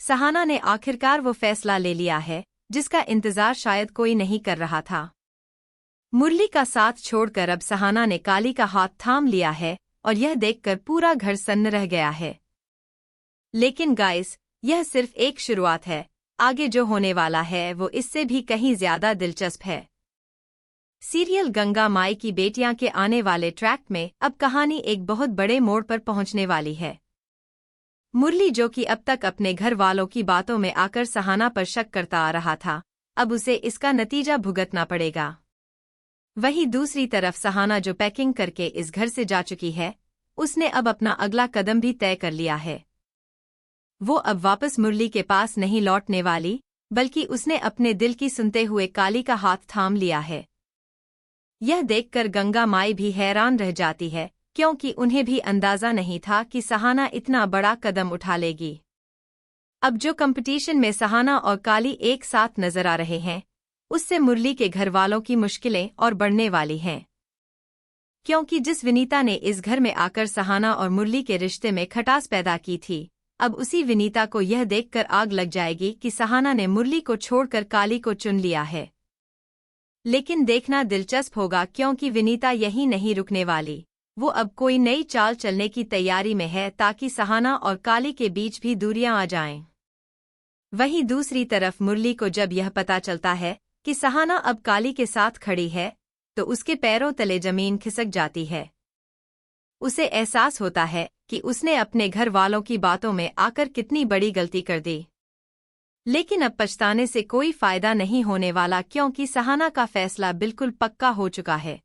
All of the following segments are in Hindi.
सहाना ने आखिरकार वो फैसला ले लिया है जिसका इंतजार शायद कोई नहीं कर रहा था। मुरली का साथ छोड़कर अब सहाना ने काली का हाथ थाम लिया है और यह देखकर पूरा घर सन्न रह गया है। लेकिन गाइस, यह सिर्फ एक शुरुआत है। आगे जो होने वाला है वो इससे भी कहीं ज्यादा दिलचस्प है। सीरियल गंगा माई की बेटियां के आने वाले ट्रैक में अब कहानी एक बहुत बड़े मोड़ पर पहुंचने वाली है। मुरली, जो कि अब तक अपने घर वालों की बातों में आकर सहाना पर शक करता आ रहा था, अब उसे इसका नतीजा भुगतना पड़ेगा। वहीं दूसरी तरफ सहाना, जो पैकिंग करके इस घर से जा चुकी है, उसने अब अपना अगला कदम भी तय कर लिया है। वो अब वापस मुरली के पास नहीं लौटने वाली, बल्कि उसने अपने दिल की सुनते हुए काली का हाथ थाम लिया है। यह देखकर गंगा माई भी हैरान रह जाती है, क्योंकि उन्हें भी अंदाजा नहीं था कि सहाना इतना बड़ा कदम उठा लेगी। अब जो कंपटीशन में सहाना और काली एक साथ नजर आ रहे हैं, उससे मुरली के घर वालों की मुश्किलें और बढ़ने वाली हैं। क्योंकि जिस विनीता ने इस घर में आकर सहाना और मुरली के रिश्ते में खटास पैदा की थी, अब उसी विनीता को यह देखकर आग लग जाएगी कि सहाना ने मुरली को छोड़कर काली को चुन लिया है। लेकिन देखना दिलचस्प होगा, क्योंकि विनीता यही नहीं रुकने वाली। वो अब कोई नई चाल चलने की तैयारी में है ताकि सहाना और काली के बीच भी दूरियां आ जाएं। वहीं दूसरी तरफ मुरली को जब यह पता चलता है कि सहाना अब काली के साथ खड़ी है, तो उसके पैरों तले जमीन खिसक जाती है। उसे एहसास होता है कि उसने अपने घर वालों की बातों में आकर कितनी बड़ी गलती कर दी। लेकिन अब पछताने से कोई फायदा नहीं होने वाला, क्योंकि सहाना का फैसला बिल्कुल पक्का हो चुका है।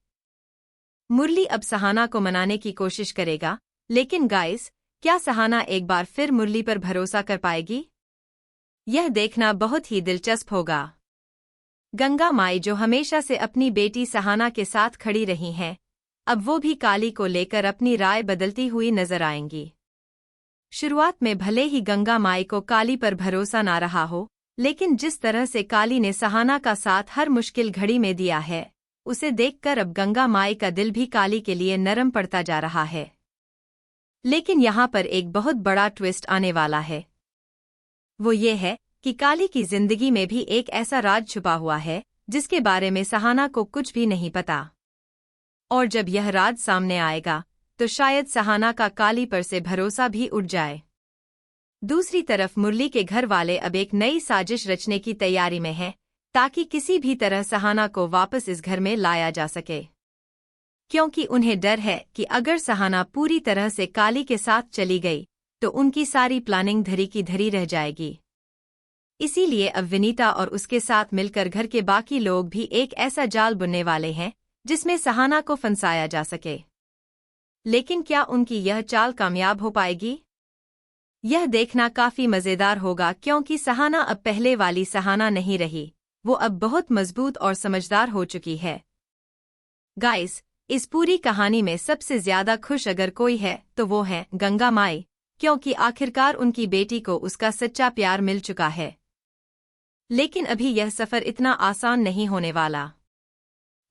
मुरली अब सहाना को मनाने की कोशिश करेगा, लेकिन गाइस, क्या सहाना एक बार फिर मुरली पर भरोसा कर पाएगी? यह देखना बहुत ही दिलचस्प होगा। गंगा माई, जो हमेशा से अपनी बेटी सहाना के साथ खड़ी रही हैं, अब वो भी काली को लेकर अपनी राय बदलती हुई नजर आएंगी। शुरुआत में भले ही गंगा माई को काली पर भरोसा ना रहा हो, लेकिन जिस तरह से काली ने सहाना का साथ हर मुश्किल घड़ी में दिया है, उसे देखकर अब गंगा माई का दिल भी काली के लिए नरम पड़ता जा रहा है। लेकिन यहाँ पर एक बहुत बड़ा ट्विस्ट आने वाला है। वो ये है कि काली की जिंदगी में भी एक ऐसा राज छुपा हुआ है जिसके बारे में सहाना को कुछ भी नहीं पता। और जब यह राज सामने आएगा, तो शायद सहाना का काली पर से भरोसा भी उठ जाए। दूसरी तरफ मुरली के घर वाले अब एक नई साजिश रचने की तैयारी में हैं, ताकि किसी भी तरह सहाना को वापस इस घर में लाया जा सके। क्योंकि उन्हें डर है कि अगर सहाना पूरी तरह से काली के साथ चली गई, तो उनकी सारी प्लानिंग धरी की धरी रह जाएगी। इसीलिए अब विनीता और उसके साथ मिलकर घर के बाकी लोग भी एक ऐसा जाल बुनने वाले हैं जिसमें सहाना को फंसाया जा सके। लेकिन क्या उनकी यह चाल कामयाब हो पाएगी? यह देखना काफी मजेदार होगा, क्योंकि सहाना अब पहले वाली सहाना नहीं रही। वो अब बहुत मजबूत और समझदार हो चुकी है। गाइस, इस पूरी कहानी में सबसे ज्यादा खुश अगर कोई है तो वो है गंगा माई, क्योंकि आखिरकार उनकी बेटी को उसका सच्चा प्यार मिल चुका है। लेकिन अभी यह सफर इतना आसान नहीं होने वाला।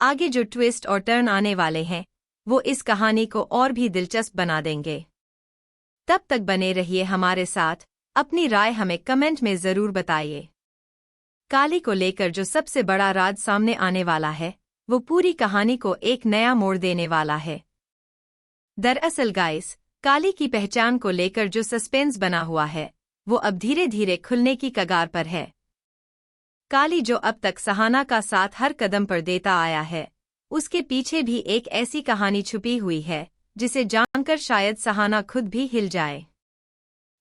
आगे जो ट्विस्ट और टर्न आने वाले हैं, वो इस कहानी को और भी दिलचस्प बना देंगे। तब तक बने रहिए हमारे साथ। अपनी राय हमें कमेंट में जरूर बताइए। काली को लेकर जो सबसे बड़ा राज सामने आने वाला है, वो पूरी कहानी को एक नया मोड़ देने वाला है। दरअसल गाइस, काली की पहचान को लेकर जो सस्पेंस बना हुआ है, वो अब धीरे धीरे खुलने की कगार पर है। काली, जो अब तक सहाना का साथ हर कदम पर देता आया है, उसके पीछे भी एक ऐसी कहानी छुपी हुई है जिसे जानकर शायद सहाना खुद भी हिल जाए।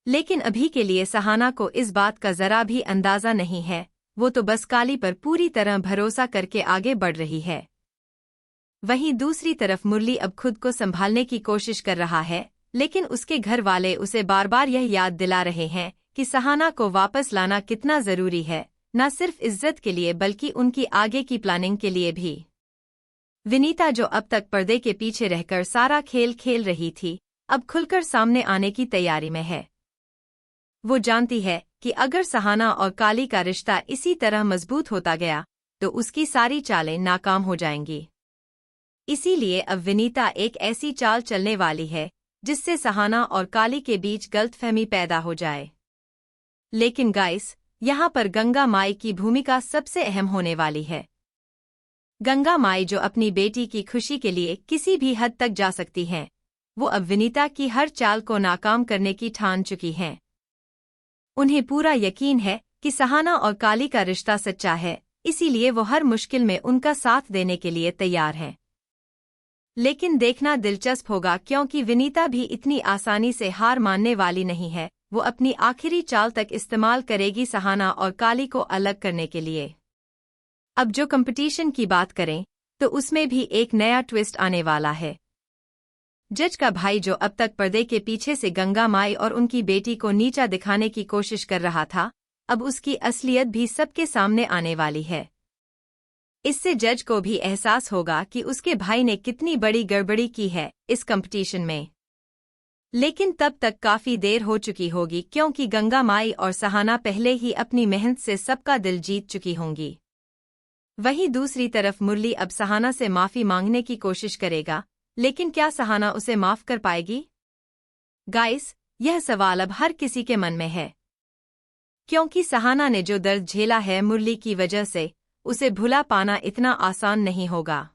लेकिन अभी के लिए सहाना को इस बात का जरा भी अंदाजा नहीं है। वो तो बस काली पर पूरी तरह भरोसा करके आगे बढ़ रही है। वहीं दूसरी तरफ मुरली अब खुद को संभालने की कोशिश कर रहा है, लेकिन उसके घर वाले उसे बार बार यह याद दिला रहे हैं कि सहाना को वापस लाना कितना जरूरी है, न सिर्फ इज्जत के लिए बल्कि उनकी आगे की प्लानिंग के लिए भी। विनीता, जो अब तक पर्दे के पीछे रहकर सारा खेल खेल रही थी, अब खुलकर सामने आने की तैयारी में है। वो जानती है कि अगर सहाना और काली का रिश्ता इसी तरह मजबूत होता गया, तो उसकी सारी चालें नाकाम हो जाएंगी। इसीलिए अब विनीता एक ऐसी चाल चलने वाली है जिससे सहाना और काली के बीच गलतफहमी पैदा हो जाए। लेकिन गाइस, यहाँ पर गंगा माई की भूमिका सबसे अहम होने वाली है। गंगा माई जो अपनी बेटी की खुशी के लिए किसी भी हद तक जा सकती हैं, वो अब विनीता की हर चाल को नाकाम करने की ठान चुकी हैं। उन्हें पूरा यकीन है कि सहाना और काली का रिश्ता सच्चा है, इसीलिए वो हर मुश्किल में उनका साथ देने के लिए तैयार हैं। लेकिन देखना दिलचस्प होगा, क्योंकि विनीता भी इतनी आसानी से हार मानने वाली नहीं है। वो अपनी आखिरी चाल तक इस्तेमाल करेगी सहाना और काली को अलग करने के लिए। अब जो कंपटीशन की बात करें तो उसमें भी एक नया ट्विस्ट आने वाला है। जज का भाई जो अब तक पर्दे के पीछे से गंगा माई और उनकी बेटी को नीचा दिखाने की कोशिश कर रहा था, अब उसकी असलियत भी सबके सामने आने वाली है। इससे जज को भी एहसास होगा कि उसके भाई ने कितनी बड़ी गड़बड़ी की है इस कंपटीशन में। लेकिन तब तक काफी देर हो चुकी होगी, क्योंकि गंगा माई और सहाना पहले ही अपनी मेहनत से सबका दिल जीत चुकी होंगी। वहीं दूसरी तरफ मुरली अब सहाना से माफी मांगने की कोशिश करेगा, लेकिन क्या सहाना उसे माफ कर पाएगी? गाइस, यह सवाल अब हर किसी के मन में है, क्योंकि सहाना ने जो दर्द झेला है मुरली की वजह से, उसे भुला पाना इतना आसान नहीं होगा।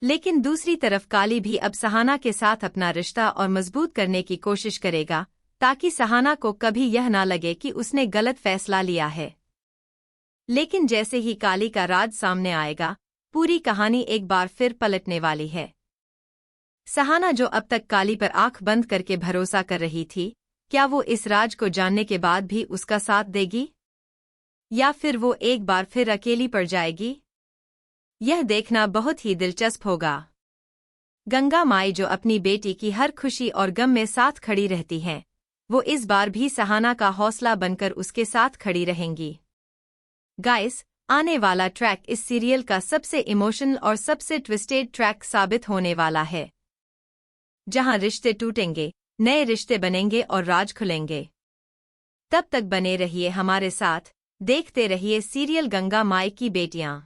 लेकिन दूसरी तरफ काली भी अब सहाना के साथ अपना रिश्ता और मजबूत करने की कोशिश करेगा, ताकि सहाना को कभी यह ना लगे कि उसने गलत फैसला लिया है। लेकिन जैसे ही काली का राज सामने आएगा, पूरी कहानी एक बार फिर पलटने वाली है। सहाना जो अब तक काली पर आंख बंद करके भरोसा कर रही थी, क्या वो इस राज को जानने के बाद भी उसका साथ देगी, या फिर वो एक बार फिर अकेली पड़ जाएगी? यह देखना बहुत ही दिलचस्प होगा। गंगा माई जो अपनी बेटी की हर खुशी और गम में साथ खड़ी रहती हैं, वो इस बार भी सहाना का हौसला बनकर उसके साथ खड़ी रहेंगी। गाइस, आने वाला ट्रैक इस सीरियल का सबसे इमोशनल और सबसे ट्विस्टेड ट्रैक साबित होने वाला है, जहां रिश्ते टूटेंगे, नए रिश्ते बनेंगे और राज खुलेंगे। तब तक बने रहिए हमारे साथ, देखते रहिए सीरियल गंगा माई की बेटियां।